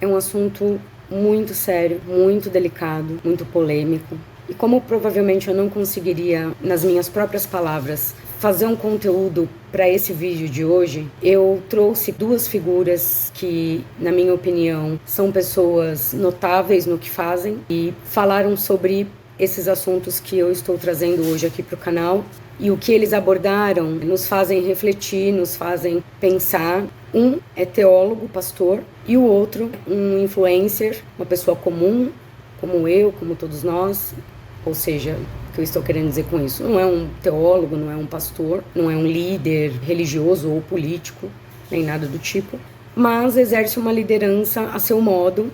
É um assunto muito sério, muito delicado, muito polêmico. E como provavelmente eu não conseguiria, nas minhas próprias palavras, fazer um conteúdo para esse vídeo de hoje, eu trouxe duas figuras que, na minha opinião, são pessoas notáveis no que fazem e falaram sobre esses assuntos que eu estou trazendo hoje aqui para o canal. E o que eles abordaram nos fazem refletir, nos fazem pensar. Um é teólogo, pastor, e o outro um influencer, uma pessoa comum, como eu, como todos nós. Ou seja, o que eu estou querendo dizer com isso? Não é um teólogo, não é um pastor, não é um líder religioso ou político, nem nada do tipo, mas exerce uma liderança a seu modo,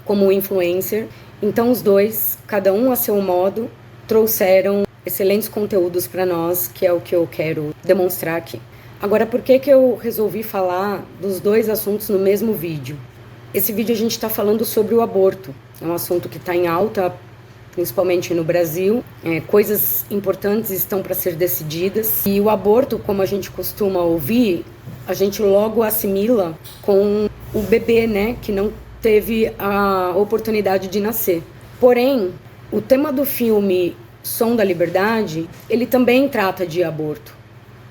como influencer. Então os dois, cada um a seu modo, trouxeram excelentes conteúdos para nós, que é o que eu quero demonstrar aqui. Agora, por que eu resolvi falar dos dois assuntos no mesmo vídeo? Esse vídeo a gente está falando sobre o aborto. É um assunto que está em alta, principalmente no Brasil. Coisas importantes estão para ser decididas. E o aborto, como a gente costuma ouvir, a gente logo assimila com o bebê, né, que não teve a oportunidade de nascer. Porém, o tema do filme Som da Liberdade, ele também trata de aborto.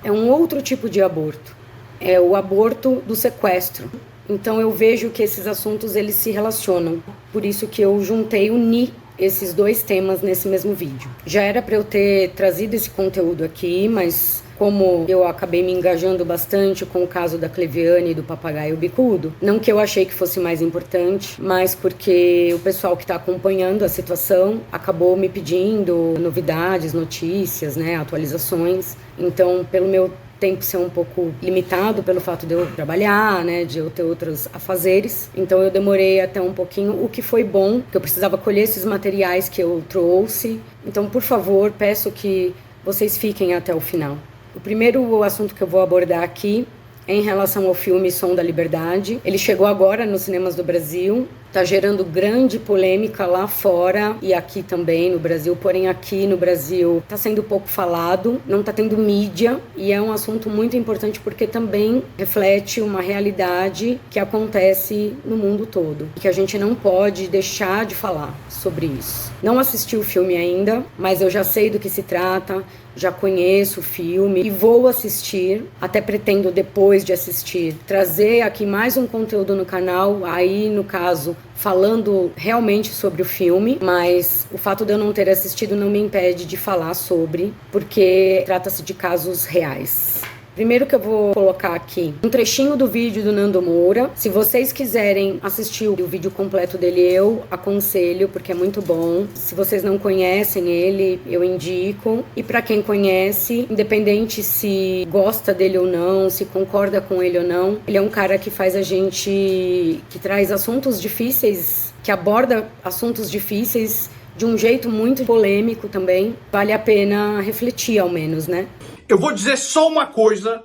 É um outro tipo de aborto. É o aborto do sequestro. Então eu vejo que esses assuntos eles se relacionam. Por isso que eu uni esses dois temas nesse mesmo vídeo. Já era para eu ter trazido esse conteúdo aqui, mas como eu acabei me engajando bastante com o caso da Cleviane e do papagaio bicudo, não que eu achei que fosse mais importante, mas porque o pessoal que está acompanhando a situação acabou me pedindo novidades, notícias, né, atualizações. Então, pelo meu tempo ser um pouco limitado pelo fato de eu trabalhar, né, de eu ter outros afazeres. Então eu demorei até um pouquinho, o que foi bom, porque eu precisava colher esses materiais que eu trouxe. Então, por favor, peço que vocês fiquem até o final. O primeiro assunto que eu vou abordar aqui é em relação ao filme Som da Liberdade. Ele chegou agora nos cinemas do Brasil, está gerando grande polêmica lá fora e aqui também no Brasil, porém aqui no Brasil está sendo pouco falado, não está tendo mídia e é um assunto muito importante porque também reflete uma realidade que acontece no mundo todo e que a gente não pode deixar de falar sobre isso. Não assisti o filme ainda, mas eu já sei do que se trata, já conheço o filme e vou assistir, até pretendo depois de assistir, trazer aqui mais um conteúdo no canal, aí no caso falando realmente sobre o filme, mas o fato de eu não ter assistido não me impede de falar sobre, porque trata-se de casos reais. Primeiro que eu vou colocar aqui um trechinho do vídeo do Nando Moura. Se vocês quiserem assistir o vídeo completo dele, eu aconselho, porque é muito bom. Se vocês não conhecem ele, eu indico. E para quem conhece, independente se gosta dele ou não, se concorda com ele ou não, ele é um cara que faz a gente, que traz assuntos difíceis, que aborda assuntos difíceis de um jeito muito polêmico também. Vale a pena refletir, ao menos, né? Eu vou dizer só uma coisa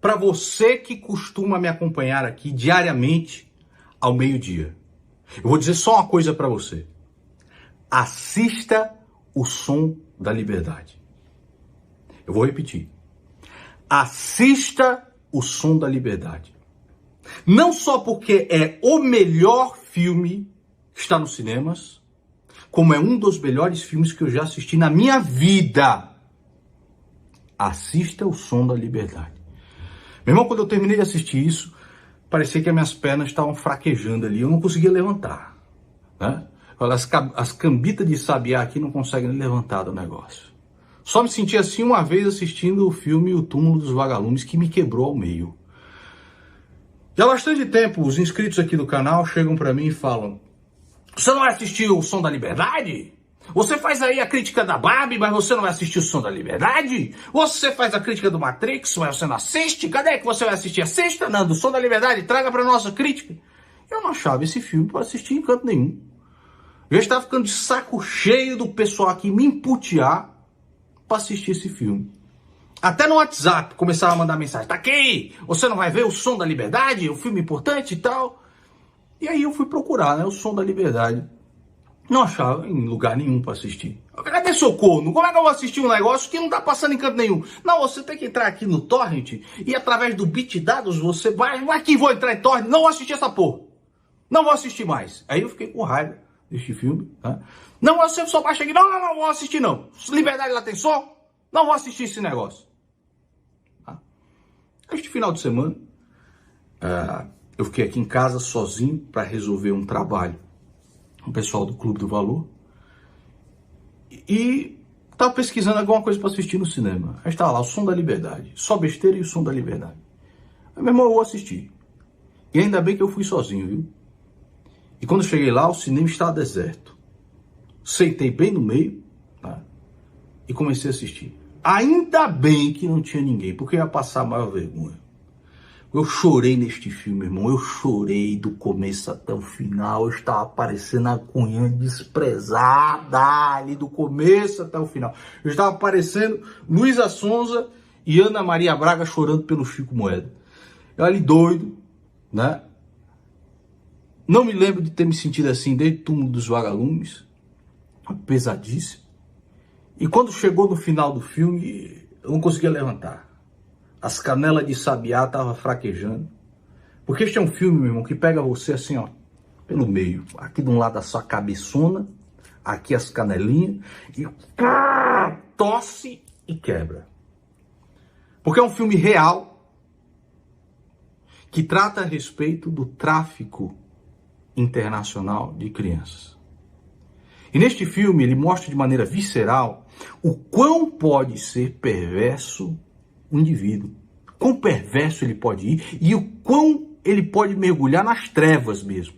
para você que costuma me acompanhar aqui diariamente ao meio-dia. Eu vou dizer só uma coisa para você. Assista o Som da Liberdade. Eu vou repetir. Assista o Som da Liberdade. Não só porque é o melhor filme que está nos cinemas, como é um dos melhores filmes que eu já assisti na minha vida. Assista o Som da Liberdade. Meu irmão, quando eu terminei de assistir isso, parecia que as minhas pernas estavam fraquejando ali. Eu não conseguia levantar, né? As cambitas de sabiá aqui não conseguem levantar do negócio. Só me senti assim uma vez assistindo o filme O Túmulo dos Vagalumes, que me quebrou ao meio. Já há bastante tempo, os inscritos aqui do canal chegam para mim e falam: você não vai assistir o Som da Liberdade? Você faz aí a crítica da Barbie, mas você não vai assistir o Som da Liberdade? Você faz a crítica do Matrix, mas você não assiste? Cadê que você vai assistir? Assista, Nando, o Som da Liberdade, traga pra nossa crítica. Eu não achava esse filme para assistir em canto nenhum. Eu já estava ficando de saco cheio do pessoal aqui me emputear para assistir esse filme. Até no WhatsApp começava a mandar mensagem: tá aqui, você não vai ver o Som da Liberdade, o filme importante e tal? E aí eu fui procurar, né, o Som da Liberdade. Não achava em lugar nenhum para assistir. Cadê seu corno? Como é que eu vou assistir um negócio que não tá passando em canto nenhum? Não, você tem que entrar aqui no Torrent e através do BitDados você vai... Aqui vou entrar em Torrent, não vou assistir essa porra. Não vou assistir mais. Aí eu fiquei com raiva deste filme. Tá? Não, você só baixa aqui. Não vou assistir não. Liberdade lá tem som. Não vou assistir esse negócio. Tá? Este final de semana, eu fiquei aqui em casa sozinho para resolver um trabalho com o pessoal do Clube do Valor. E estava pesquisando alguma coisa para assistir no cinema. Aí estava lá, o Som da Liberdade. Só besteira e o Som da Liberdade. Aí, meu irmão, eu vou assistir. E ainda bem que eu fui sozinho, viu? E quando eu cheguei lá, o cinema estava deserto. Sentei bem no meio, tá? E comecei a assistir. Ainda bem que não tinha ninguém, porque eu ia passar a maior vergonha. Eu chorei neste filme, irmão. Eu chorei do começo até o final. Eu estava parecendo a Cunhã desprezada ali do começo até o final. Eu estava parecendo Luísa Sonza e Ana Maria Braga chorando pelo Chico Moeda. Eu ali doido, né? Não me lembro de ter me sentido assim desde o Túmulo dos Vagalumes. Pesadíssimo. E quando chegou no final do filme, eu não conseguia levantar. As canelas de sabiá estavam fraquejando. Porque este é um filme, meu irmão, que pega você assim, ó, pelo meio. Aqui de um lado a sua cabeçona, aqui as canelinhas, e tosse e quebra. Porque é um filme real, que trata a respeito do tráfico internacional de crianças. E neste filme ele mostra de maneira visceral o quão pode ser perverso um indivíduo, quão perverso ele pode ir e o quão ele pode mergulhar nas trevas mesmo.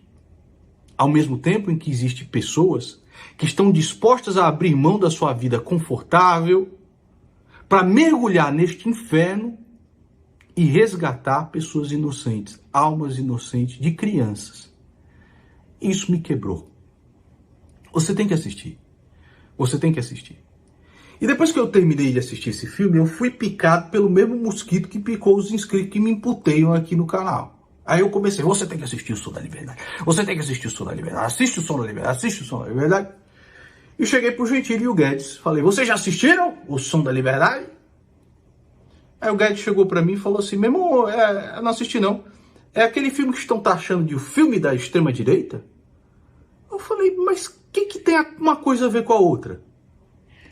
Ao mesmo tempo em que existem pessoas que estão dispostas a abrir mão da sua vida confortável para mergulhar neste inferno e resgatar pessoas inocentes, almas inocentes de crianças. Isso me quebrou. Você tem que assistir. Você tem que assistir. E depois que eu terminei de assistir esse filme, eu fui picado pelo mesmo mosquito que picou os inscritos que me imputeiam aqui no canal. Aí eu comecei, você tem que assistir o Som da Liberdade. Você tem que assistir o Som da Liberdade. Assiste o Som da Liberdade, assiste o Som da Liberdade. E cheguei pro Gentili e o Guedes. Falei, vocês já assistiram o Som da Liberdade? Aí o Guedes chegou pra mim e falou assim, meu irmão, eu não assisti não. É aquele filme que estão taxando de o filme da extrema-direita? Eu falei, mas o que tem uma coisa a ver com a outra?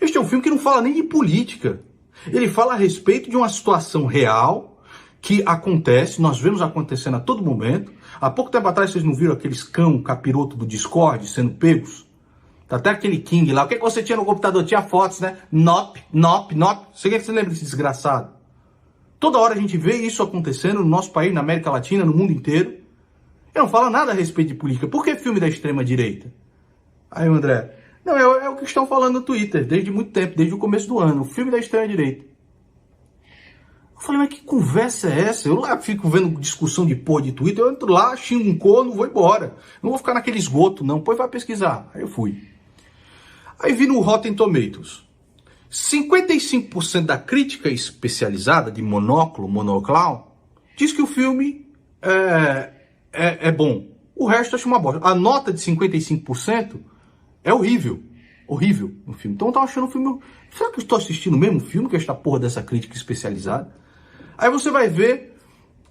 Este é um filme que não fala nem de política. Ele fala a respeito de uma situação real que acontece, nós vemos acontecendo a todo momento. Há pouco tempo atrás vocês não viram aqueles cão capiroto do Discord sendo pegos? Tá até aquele King lá. O que você tinha no computador? Tinha fotos, né? Nop. Você lembra desse desgraçado? Toda hora a gente vê isso acontecendo no nosso país, na América Latina, no mundo inteiro. Ele não fala nada a respeito de política. Por que filme da extrema-direita? Aí o André... Não, é o que estão falando no Twitter, desde muito tempo, desde o começo do ano, o filme da extrema-direita. Eu falei, mas que conversa é essa? Eu lá fico vendo discussão de porra de Twitter, eu entro lá, xingo um corno, vou embora. Não vou ficar naquele esgoto, não. Depois vai pesquisar. Aí eu fui. Aí vi no Rotten Tomatoes. 55% da crítica especializada de monoclau, diz que o filme é bom. O resto acha uma bosta. A nota de 55%... é horrível no filme. Então eu tava achando o filme... Será que eu estou assistindo o mesmo filme que esta porra dessa crítica especializada? Aí você vai ver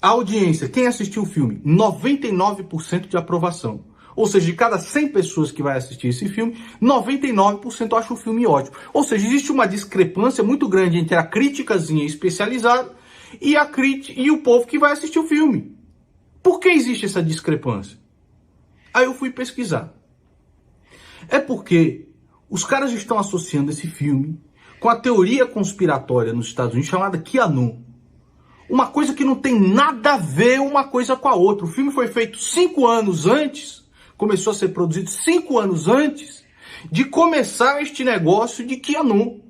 a audiência. Quem assistiu o filme? 99% de aprovação. Ou seja, de cada 100 pessoas que vai assistir esse filme, 99% acham o filme ótimo. Ou seja, existe uma discrepância muito grande entre a criticazinha especializada e o povo que vai assistir o filme. Por que existe essa discrepância? Aí eu fui pesquisar. É porque os caras estão associando esse filme com a teoria conspiratória nos Estados Unidos chamada QAnon. Uma coisa que não tem nada a ver uma coisa com a outra. O filme foi feito 5 anos antes, começou a ser produzido 5 anos antes de começar este negócio de QAnon.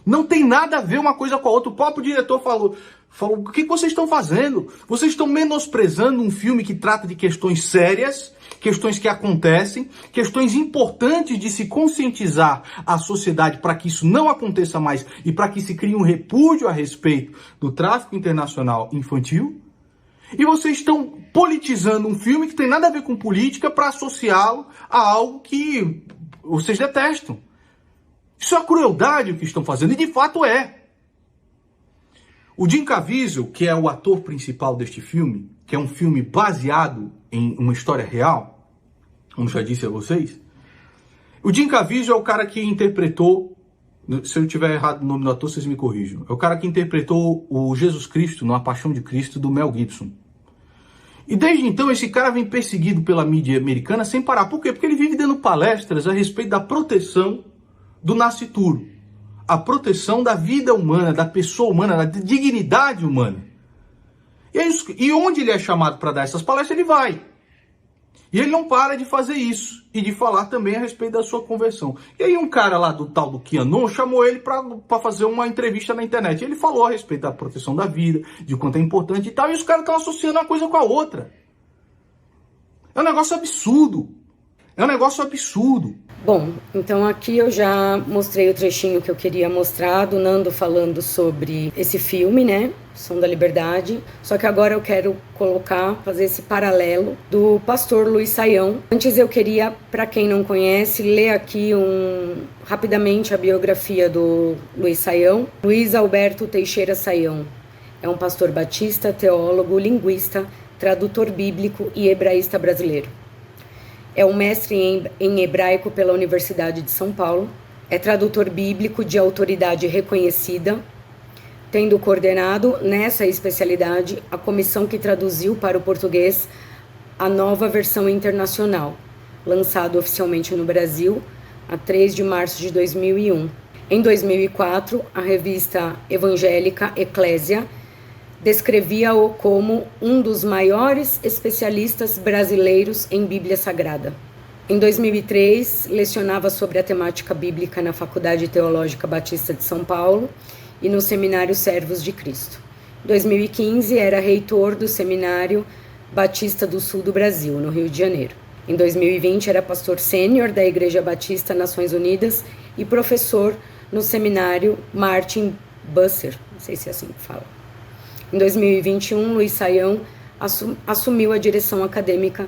Não tem nada a ver uma coisa com a outra. O próprio diretor falou, o que vocês estão fazendo? Vocês estão menosprezando um filme que trata de questões sérias, questões que acontecem, questões importantes de se conscientizar a sociedade para que isso não aconteça mais e para que se crie um repúdio a respeito do tráfico internacional infantil. E vocês estão politizando um filme que tem nada a ver com política para associá-lo a algo que vocês detestam. Isso é crueldade o que estão fazendo, e de fato é. O Jim Caviezel, que é o ator principal deste filme, que é um filme baseado em uma história real, como já disse a vocês. O Jim Caviezel é o cara que interpretou, se eu tiver errado o nome do ator, vocês me corrijam, é o cara que interpretou o Jesus Cristo, no A Paixão de Cristo, do Mel Gibson. E desde então esse cara vem perseguido pela mídia americana sem parar. Por quê? Porque ele vive dando palestras a respeito da proteção do nascituro. A proteção da vida humana, da pessoa humana, da dignidade humana. E onde ele é chamado para dar essas palestras, ele vai. E ele não para de fazer isso. E de falar também a respeito da sua conversão. E aí um cara lá do tal do QAnon chamou ele para fazer uma entrevista na internet. E ele falou a respeito da proteção da vida, de quanto é importante e tal. E os caras estão associando uma coisa com a outra. É um negócio absurdo. É um negócio absurdo. Bom, então aqui eu já mostrei o trechinho que eu queria mostrar do Nando falando sobre esse filme, né? Som da Liberdade. Só que agora eu quero fazer esse paralelo do pastor Luiz Saião. Antes eu queria, para quem não conhece, ler aqui rapidamente a biografia do Luiz Saião. Luiz Alberto Teixeira Saião é um pastor batista, teólogo, linguista, tradutor bíblico e hebraísta brasileiro. É um mestre em hebraico pela Universidade de São Paulo. É tradutor bíblico de autoridade reconhecida, tendo coordenado nessa especialidade a comissão que traduziu para o português a nova versão internacional, lançado oficialmente no Brasil a 3 de março de 2001. Em 2004, a revista evangélica Eclésia descrevia-o como um dos maiores especialistas brasileiros em Bíblia Sagrada. Em 2003, lecionava sobre a temática bíblica na Faculdade Teológica Batista de São Paulo e no Seminário Servos de Cristo. Em 2015, era reitor do Seminário Batista do Sul do Brasil, no Rio de Janeiro. Em 2020, era pastor sênior da Igreja Batista Nações Unidas e professor no Seminário Martin Busser, não sei se é assim que fala. Em 2021, Luiz Saião assumiu a direção acadêmica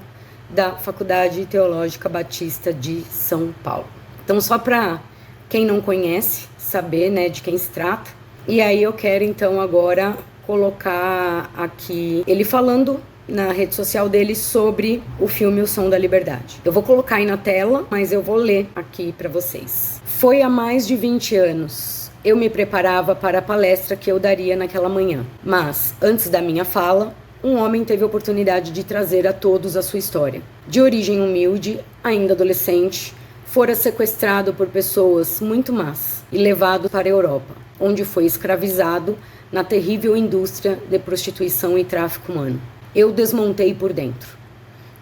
da Faculdade Teológica Batista de São Paulo. Então, só para quem não conhece, saber, né, de quem se trata. E aí eu quero, então, agora colocar aqui ele falando na rede social dele sobre o filme O Som da Liberdade. Eu vou colocar aí na tela, mas eu vou ler aqui para vocês. Foi há mais de 20 anos. Eu me preparava para a palestra que eu daria naquela manhã. Mas, antes da minha fala, um homem teve a oportunidade de trazer a todos a sua história. De origem humilde, ainda adolescente, fora sequestrado por pessoas muito más e levado para a Europa, onde foi escravizado na terrível indústria de prostituição e tráfico humano. Eu desmontei por dentro.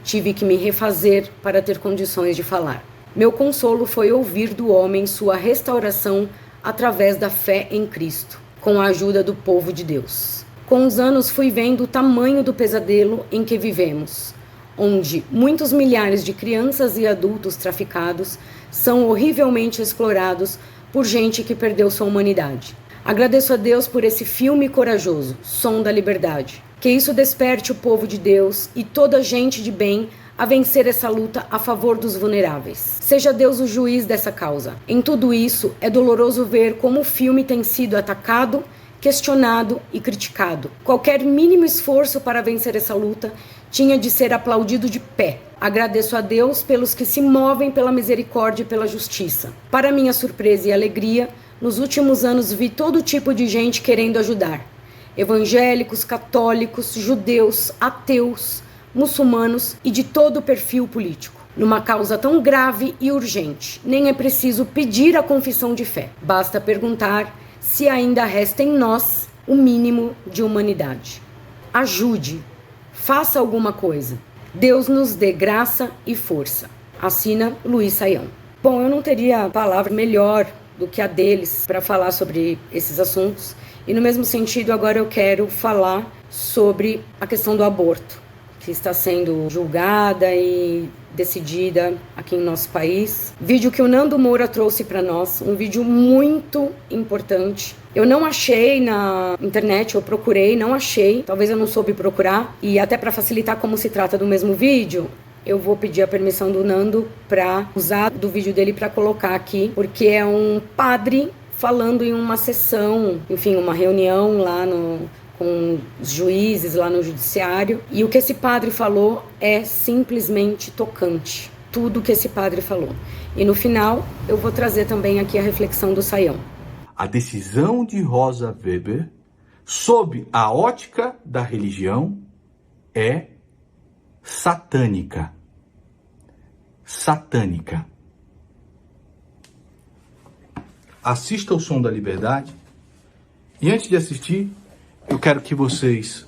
Tive que me refazer para ter condições de falar. Meu consolo foi ouvir do homem sua restauração através da fé em Cristo, com a ajuda do povo de Deus. Com os anos fui vendo o tamanho do pesadelo em que vivemos, onde muitos milhares de crianças e adultos traficados são horrivelmente explorados por gente que perdeu sua humanidade. Agradeço a Deus por esse filme corajoso, Som da Liberdade. Que isso desperte o povo de Deus e toda gente de bem a vencer essa luta a favor dos vulneráveis. Seja Deus o juiz dessa causa. Em tudo isso, é doloroso ver como o filme tem sido atacado, questionado e criticado. Qualquer mínimo esforço para vencer essa luta tinha de ser aplaudido de pé. Agradeço a Deus pelos que se movem pela misericórdia e pela justiça. Para minha surpresa e alegria, nos últimos anos vi todo tipo de gente querendo ajudar. Evangélicos, católicos, judeus, ateus, muçulmanos e de todo o perfil político. Numa causa tão grave e urgente, nem é preciso pedir a confissão de fé. Basta perguntar se ainda resta em nós o mínimo de humanidade. Ajude, faça alguma coisa. Deus nos dê graça e força. Assina Luiz Saião. Bom, eu não teria palavra melhor do que a deles para falar sobre esses assuntos. E no mesmo sentido, agora eu quero falar sobre a questão do aborto, que está sendo julgada e decidida aqui em nosso país. Vídeo que o Nando Moura trouxe para nós, um vídeo muito importante. Eu não achei na internet, eu procurei, não achei, talvez eu não soube procurar. E até para facilitar como se trata do mesmo vídeo, eu vou pedir a permissão do Nando para usar do vídeo dele para colocar aqui, porque é um padre falando em uma sessão, enfim, uma reunião lá com os juízes lá no judiciário. E o que esse padre falou é simplesmente tocante. tudo que esse padre falou. E no final, eu vou trazer também aqui a reflexão do Saião. A decisão de Rosa Weber, sob a ótica da religião, é satânica. Satânica. Assista ao Som da Liberdade. E antes de assistir, eu quero que vocês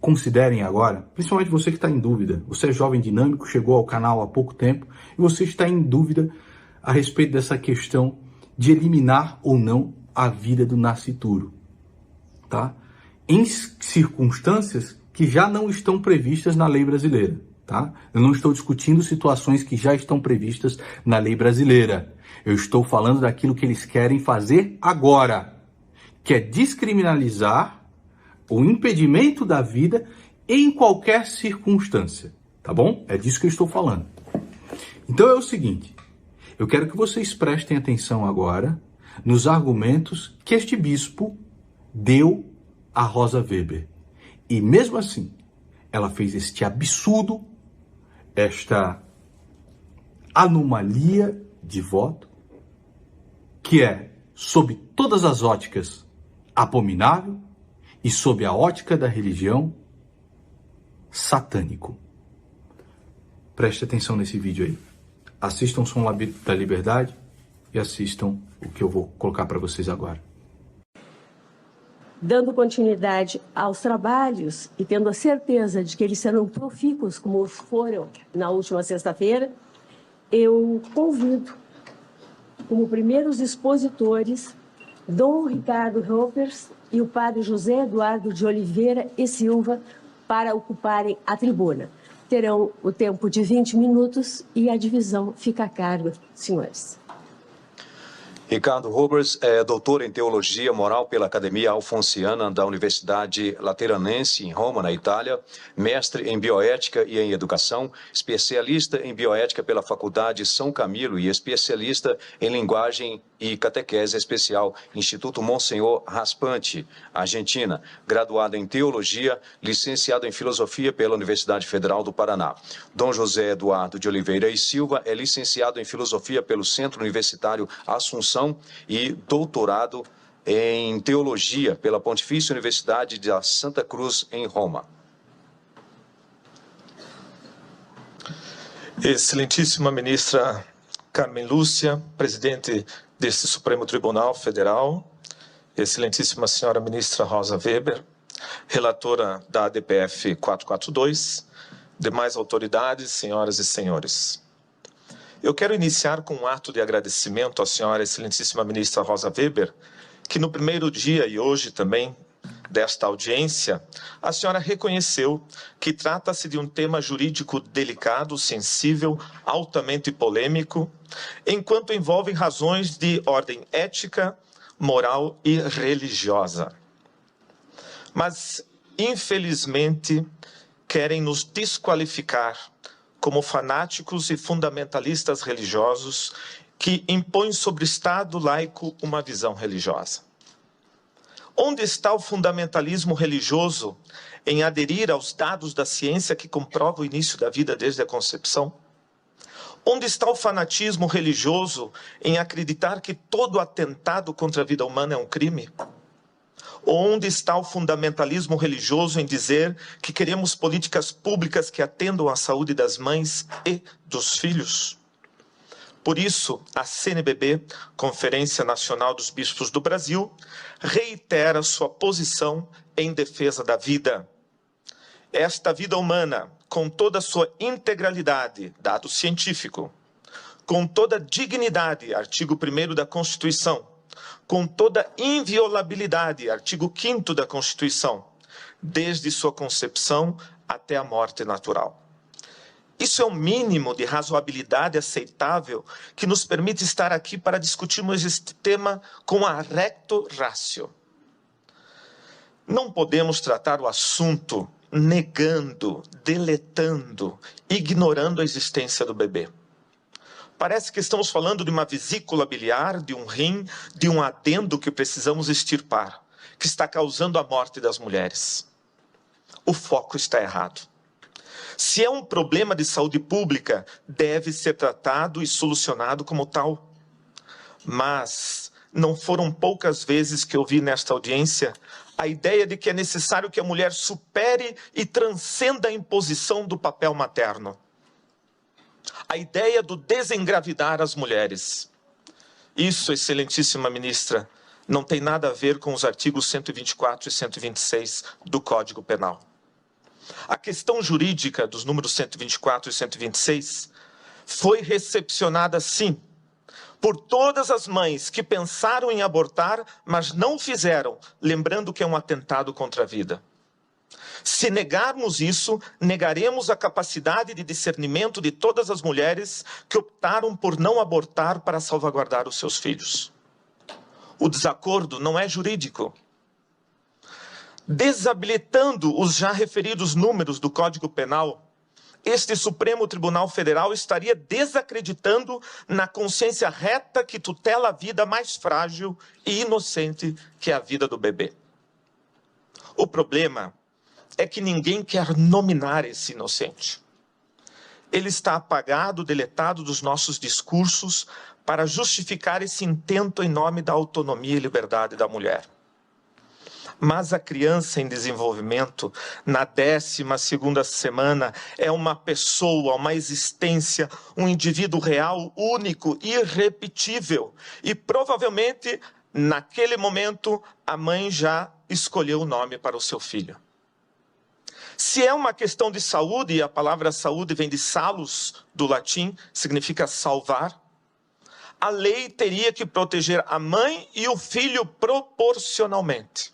considerem agora, principalmente você que está em dúvida. Você é jovem dinâmico, chegou ao canal há pouco tempo e você está em dúvida a respeito dessa questão de eliminar ou não a vida do nascituro, tá? Em circunstâncias que já não estão previstas na lei brasileira, tá? Eu não estou discutindo situações que já estão previstas na lei brasileira. Eu estou falando daquilo que eles querem fazer agora, que é descriminalizar o impedimento da vida em qualquer circunstância, tá bom? É disso que eu estou falando. Então é o seguinte, eu quero que vocês prestem atenção agora nos argumentos que este bispo deu a Rosa Weber. E mesmo assim, ela fez este absurdo, esta anomalia de voto, que é, sob todas as óticas, abominável, e sob a ótica da religião, satânico. Preste atenção nesse vídeo aí. Assistam o Som da Liberdade e assistam o que eu vou colocar para vocês agora. Dando continuidade aos trabalhos e tendo a certeza de que eles serão profícuos, como foram na última sexta-feira, eu convido, como primeiros expositores, Dom Ricardo Ropers e o padre José Eduardo de Oliveira e Silva para ocuparem a tribuna. Terão o tempo de 20 minutos e a divisão fica a cargo, senhores. Ricardo Ropers é doutor em Teologia Moral pela Academia Alfonsiana da Universidade Lateranense, em Roma, na Itália, mestre em Bioética e em Educação, especialista em Bioética pela Faculdade São Camilo e especialista em Linguagem e Catequese Especial, Instituto Monsenhor Raspante, Argentina, graduado em Teologia, licenciado em Filosofia pela Universidade Federal do Paraná. Dom José Eduardo de Oliveira e Silva é licenciado em Filosofia pelo Centro Universitário Assunção e doutorado em Teologia pela Pontifícia Universidade de Santa Cruz, em Roma. Excelentíssima ministra Carmen Lúcia, presidente deste Supremo Tribunal Federal, excelentíssima senhora ministra Rosa Weber, relatora da ADPF 442, demais autoridades, senhoras e senhores. Eu quero iniciar com um ato de agradecimento à senhora excelentíssima ministra Rosa Weber, que no primeiro dia e hoje também desta audiência, a senhora reconheceu que trata-se de um tema jurídico delicado, sensível, altamente polêmico, enquanto envolve razões de ordem ética, moral e religiosa. Mas, infelizmente, querem nos desqualificar como fanáticos e fundamentalistas religiosos que impõem sobre o Estado laico uma visão religiosa. Onde está o fundamentalismo religioso em aderir aos dados da ciência que comprovam o início da vida desde a concepção? Onde está o fanatismo religioso em acreditar que todo atentado contra a vida humana é um crime? Onde está o fundamentalismo religioso em dizer que queremos políticas públicas que atendam à saúde das mães e dos filhos? Por isso, a CNBB, Conferência Nacional dos Bispos do Brasil, reitera sua posição em defesa da vida. Esta vida humana, com toda a sua integralidade, dado científico, com toda a dignidade, artigo 1º da Constituição, com toda inviolabilidade, artigo 5º da Constituição, desde sua concepção até a morte natural. Isso é o mínimo de razoabilidade aceitável que nos permite estar aqui para discutirmos este tema com a recto ratio. Não podemos tratar o assunto negando, deletando, ignorando a existência do bebê. Parece que estamos falando de uma vesícula biliar, de um rim, de um adendo que precisamos extirpar, que está causando a morte das mulheres. O foco está errado. Se é um problema de saúde pública, deve ser tratado e solucionado como tal. Mas não foram poucas vezes que eu vi nesta audiência a ideia de que é necessário que a mulher supere e transcenda a imposição do papel materno. A ideia do desengravidar as mulheres. Isso, excelentíssima ministra, não tem nada a ver com os artigos 124 e 126 do Código Penal. A questão jurídica dos números 124 e 126 foi recepcionada, sim, por todas as mães que pensaram em abortar, mas não fizeram, lembrando que é um atentado contra a vida. Se negarmos isso, negaremos a capacidade de discernimento de todas as mulheres que optaram por não abortar para salvaguardar os seus filhos. O desacordo não é jurídico. Desabilitando os já referidos números do Código Penal, este Supremo Tribunal Federal estaria desacreditando na consciência reta que tutela a vida mais frágil e inocente que é a vida do bebê. O problema é que ninguém quer nominar esse inocente. Ele está apagado, deletado dos nossos discursos para justificar esse intento em nome da autonomia e liberdade da mulher. Mas a criança em desenvolvimento, na 12ª semana, é uma pessoa, uma existência, um indivíduo real, único, irrepetível. E provavelmente, naquele momento, a mãe já escolheu o nome para o seu filho. Se é uma questão de saúde, e a palavra saúde vem de salus, do latim, significa salvar, a lei teria que proteger a mãe e o filho proporcionalmente.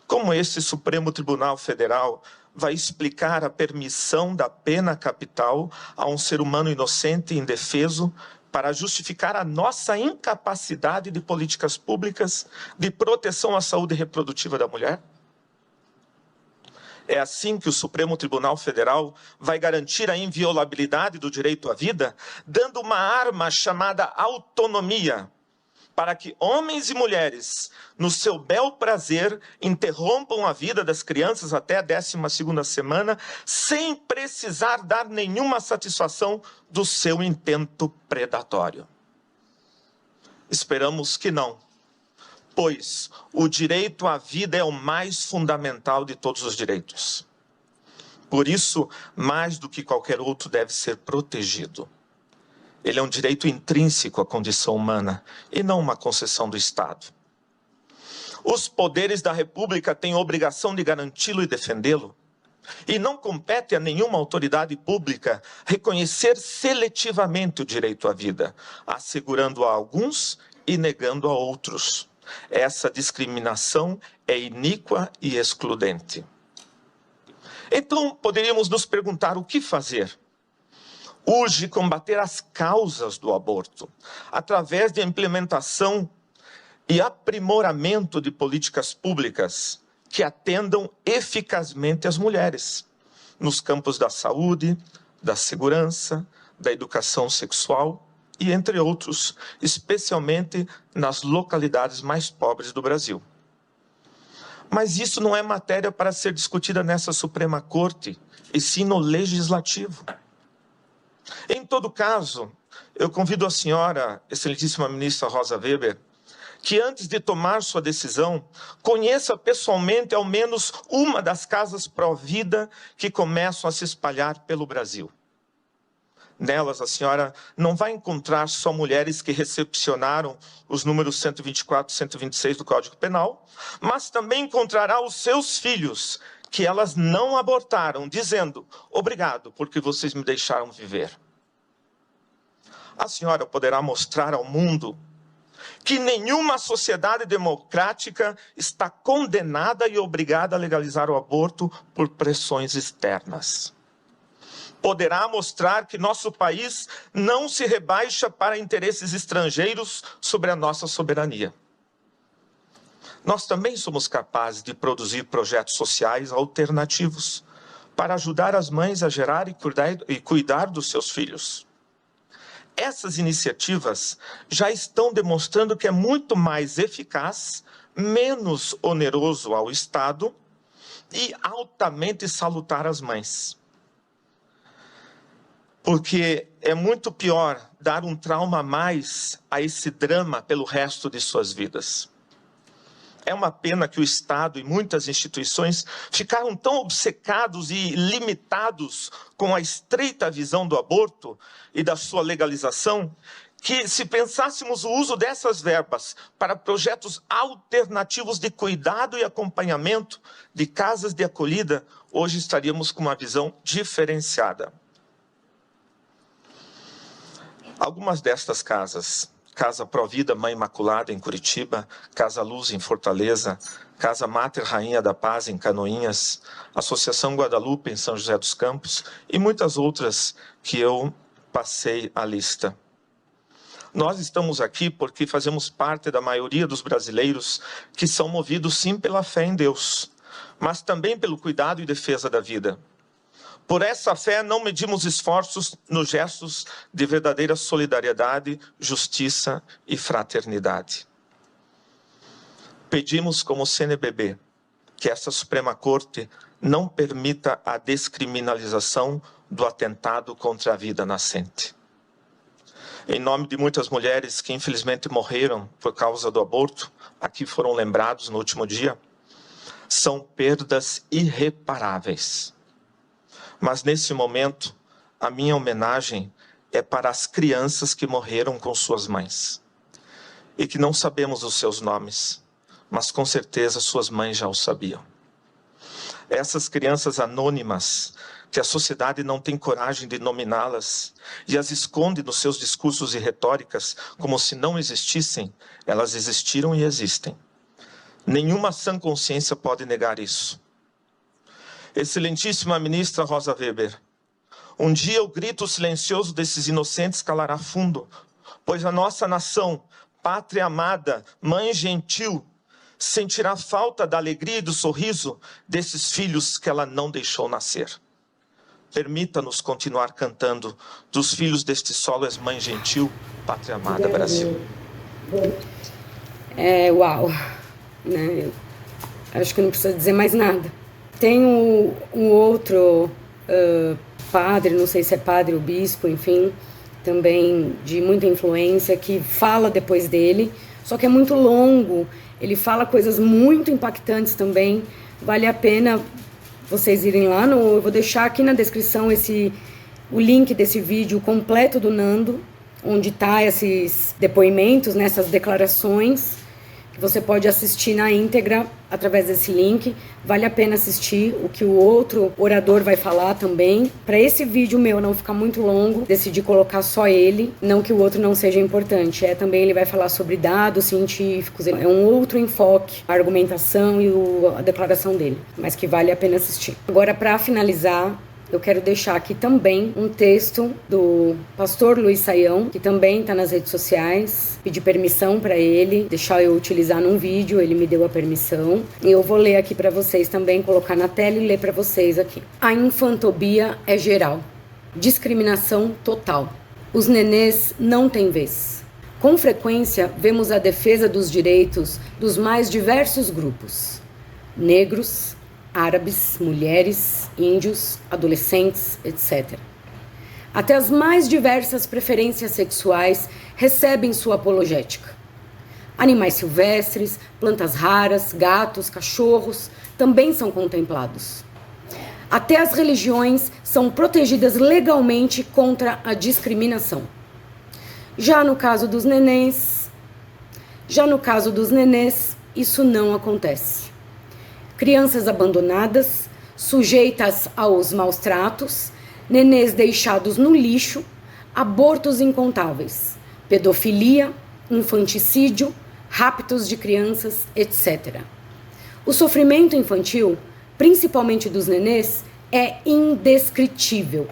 Como esse Supremo Tribunal Federal vai explicar a permissão da pena capital a um ser humano inocente e indefeso para justificar a nossa incapacidade de políticas públicas de proteção à saúde reprodutiva da mulher? É assim que o Supremo Tribunal Federal vai garantir a inviolabilidade do direito à vida, dando uma arma chamada autonomia, para que homens e mulheres, no seu bel prazer, interrompam a vida das crianças até a 12ª semana, sem precisar dar nenhuma satisfação do seu intento predatório. Esperamos que não, pois o direito à vida é o mais fundamental de todos os direitos. Por isso, mais do que qualquer outro, deve ser protegido. Ele é um direito intrínseco à condição humana e não uma concessão do Estado. Os poderes da República têm a obrigação de garanti-lo e defendê-lo. E não compete a nenhuma autoridade pública reconhecer seletivamente o direito à vida, assegurando a alguns e negando a outros. Essa discriminação é iníqua e excludente. Então, poderíamos nos perguntar o que fazer? Urge combater as causas do aborto, através da implementação e aprimoramento de políticas públicas que atendam eficazmente as mulheres, nos campos da saúde, da segurança, da educação sexual e entre outros, especialmente nas localidades mais pobres do Brasil. Mas isso não é matéria para ser discutida nessa Suprema Corte, e sim no Legislativo. Em todo caso, eu convido a senhora, excelentíssima ministra Rosa Weber, que antes de tomar sua decisão, conheça pessoalmente ao menos uma das casas pró-vida que começam a se espalhar pelo Brasil. Nelas, a senhora não vai encontrar só mulheres que recepcionaram os números 124 e 126 do Código Penal, mas também encontrará os seus filhos, que elas não abortaram, dizendo: obrigado, porque vocês me deixaram viver. A senhora poderá mostrar ao mundo que nenhuma sociedade democrática está condenada e obrigada a legalizar o aborto por pressões externas. Poderá mostrar que nosso país não se rebaixa para interesses estrangeiros sobre a nossa soberania. Nós também somos capazes de produzir projetos sociais alternativos para ajudar as mães a gerar e cuidar dos seus filhos. Essas iniciativas já estão demonstrando que é muito mais eficaz, menos oneroso ao Estado e altamente salutar às mães. porque é muito pior dar um trauma a mais a esse drama pelo resto de suas vidas. É uma pena que o Estado e muitas instituições ficaram tão obcecados e limitados com a estreita visão do aborto e da sua legalização, que se pensássemos o uso dessas verbas para projetos alternativos de cuidado e acompanhamento de casas de acolhida, hoje estaríamos com uma visão diferenciada. Algumas destas casas, Casa Provida Mãe Imaculada em Curitiba, Casa Luz em Fortaleza, Casa Mater Rainha da Paz em Canoinhas, Associação Guadalupe em São José dos Campos e muitas outras que eu passei a lista. Nós estamos aqui porque fazemos parte da maioria dos brasileiros que são movidos sim pela fé em Deus, mas também pelo cuidado e defesa da vida. Por essa fé, não medimos esforços nos gestos de verdadeira solidariedade, justiça e fraternidade. Pedimos como CNBB que essa Suprema Corte não permita a descriminalização do atentado contra a vida nascente. Em nome de muitas mulheres que infelizmente morreram por causa do aborto, aqui foram lembrados no último dia, são perdas irreparáveis. Mas nesse momento, a minha homenagem é para as crianças que morreram com suas mães. E que não sabemos os seus nomes, mas com certeza suas mães já o sabiam. Essas crianças anônimas, que a sociedade não tem coragem de nominá-las e as esconde nos seus discursos e retóricas como se não existissem, elas existiram e existem. Nenhuma sã consciência pode negar isso. Excelentíssima ministra Rosa Weber, um dia o grito silencioso desses inocentes calará fundo, pois a nossa nação, pátria amada, mãe gentil, sentirá falta da alegria e do sorriso desses filhos que ela não deixou nascer. Permita-nos continuar cantando dos filhos deste solo és mãe gentil, pátria amada Brasil. Uau, né? Eu acho que não precisa dizer mais nada. Tem um outro padre, não sei se é padre ou bispo, enfim, também de muita influência, que fala depois dele, só que é muito longo, ele fala coisas muito impactantes também, vale a pena vocês irem lá, eu vou deixar aqui na descrição o link desse vídeo completo do Nando, onde tá esses depoimentos, né, essas declarações, que você pode assistir na íntegra através desse link. Vale a pena assistir o que o outro orador vai falar também. Para esse vídeo meu não ficar muito longo, decidi colocar só ele, não que o outro não seja importante. Também ele vai falar sobre dados científicos, é um outro enfoque, a argumentação e a declaração dele, mas que vale a pena assistir. Agora, para finalizar, eu quero deixar aqui também um texto do pastor Luiz Saião, que também está nas redes sociais. Pedi permissão para ele, deixar eu utilizar num vídeo, ele me deu a permissão. E eu vou ler aqui para vocês também, colocar na tela e ler para vocês aqui. A infantobia é geral. Discriminação total. Os nenês não têm vez. Com frequência, vemos a defesa dos direitos dos mais diversos grupos. Negros, árabes, mulheres, índios, adolescentes, etc. Até as mais diversas preferências sexuais recebem sua apologética. Animais silvestres, plantas raras, gatos, cachorros também são contemplados. Até as religiões são protegidas legalmente contra a discriminação. Já no caso dos nenês, isso não acontece. Crianças abandonadas, sujeitas aos maus tratos, nenês deixados no lixo, abortos incontáveis, pedofilia, infanticídio, raptos de crianças, etc. O sofrimento infantil, principalmente dos nenês, é indescritível.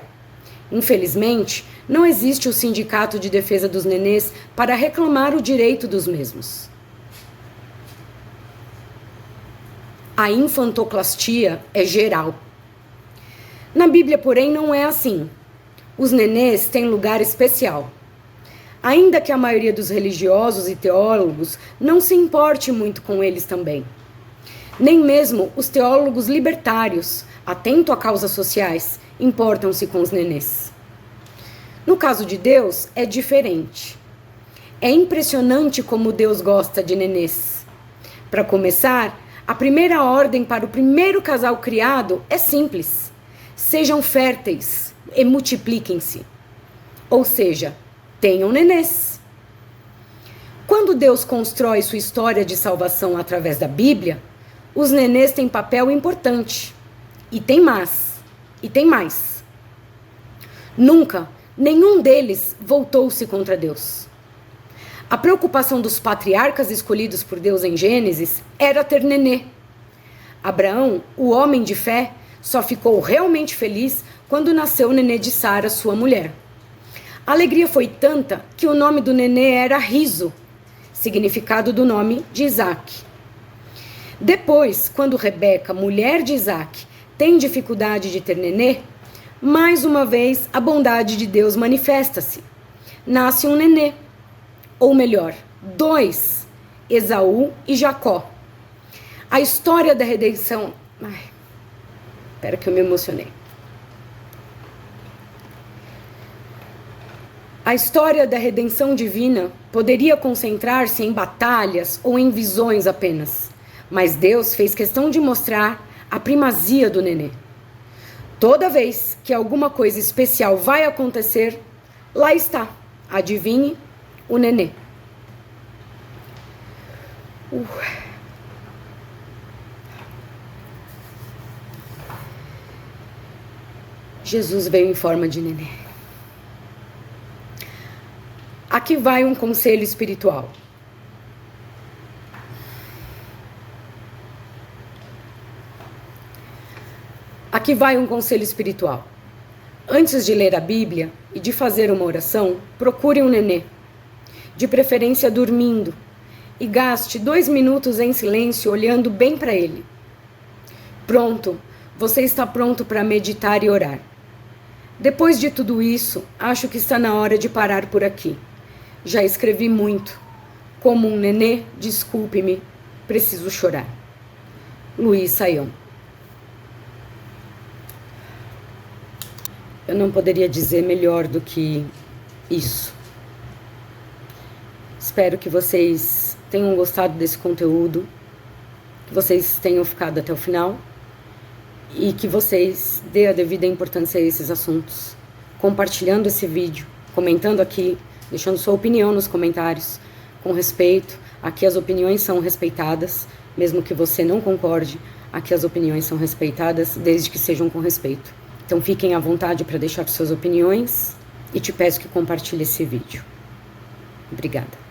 Infelizmente, não existe o Sindicato de Defesa dos Nenês para reclamar o direito dos mesmos. A infantoclastia é geral. Na Bíblia, porém, não é assim. Os nenês têm lugar especial. Ainda que a maioria dos religiosos e teólogos não se importe muito com eles também. Nem mesmo os teólogos libertários, atentos a causas sociais, importam-se com os nenês. No caso de Deus, é diferente. É impressionante como Deus gosta de nenês. Para começar, a primeira ordem para o primeiro casal criado é simples: sejam férteis e multipliquem-se. Ou seja, tenham nenês. Quando Deus constrói sua história de salvação através da Bíblia, os nenês têm papel importante. E tem mais. Nunca nenhum deles voltou-se contra Deus. A preocupação dos patriarcas escolhidos por Deus em Gênesis era ter nenê. Abraão, o homem de fé, só ficou realmente feliz quando nasceu o nenê de Sara, sua mulher. A alegria foi tanta que o nome do nenê era Riso, significado do nome de Isaac. Depois, quando Rebeca, mulher de Isaac, tem dificuldade de ter nenê, mais uma vez a bondade de Deus manifesta-se. Nasce um nenê, ou melhor, 2, Esaú e Jacó. A história da redenção... Espera que eu me emocionei. A história da redenção divina poderia concentrar-se em batalhas ou em visões apenas, mas Deus fez questão de mostrar a primazia do nenê. Toda vez que alguma coisa especial vai acontecer, lá está, adivinhe, o nenê. Jesus veio em forma de nenê. Aqui vai um conselho espiritual. Aqui vai um conselho espiritual. Antes de ler a Bíblia e de fazer uma oração, procure um nenê, de preferência dormindo, e gaste 2 minutos em silêncio olhando bem para ele. Pronto, você está pronto para meditar e orar. Depois de tudo isso, acho que está na hora de parar por aqui. Já escrevi muito. Como um nenê, desculpe-me, preciso chorar. Luiz Saião. Eu não poderia dizer melhor do que isso. Espero que vocês tenham gostado desse conteúdo, que vocês tenham ficado até o final e que vocês dêem a devida importância a esses assuntos, compartilhando esse vídeo, comentando aqui, deixando sua opinião nos comentários, com respeito. Aqui as opiniões são respeitadas, mesmo que você não concorde, aqui as opiniões são respeitadas, desde que sejam com respeito. Então fiquem à vontade para deixar suas opiniões e te peço que compartilhe esse vídeo. Obrigada.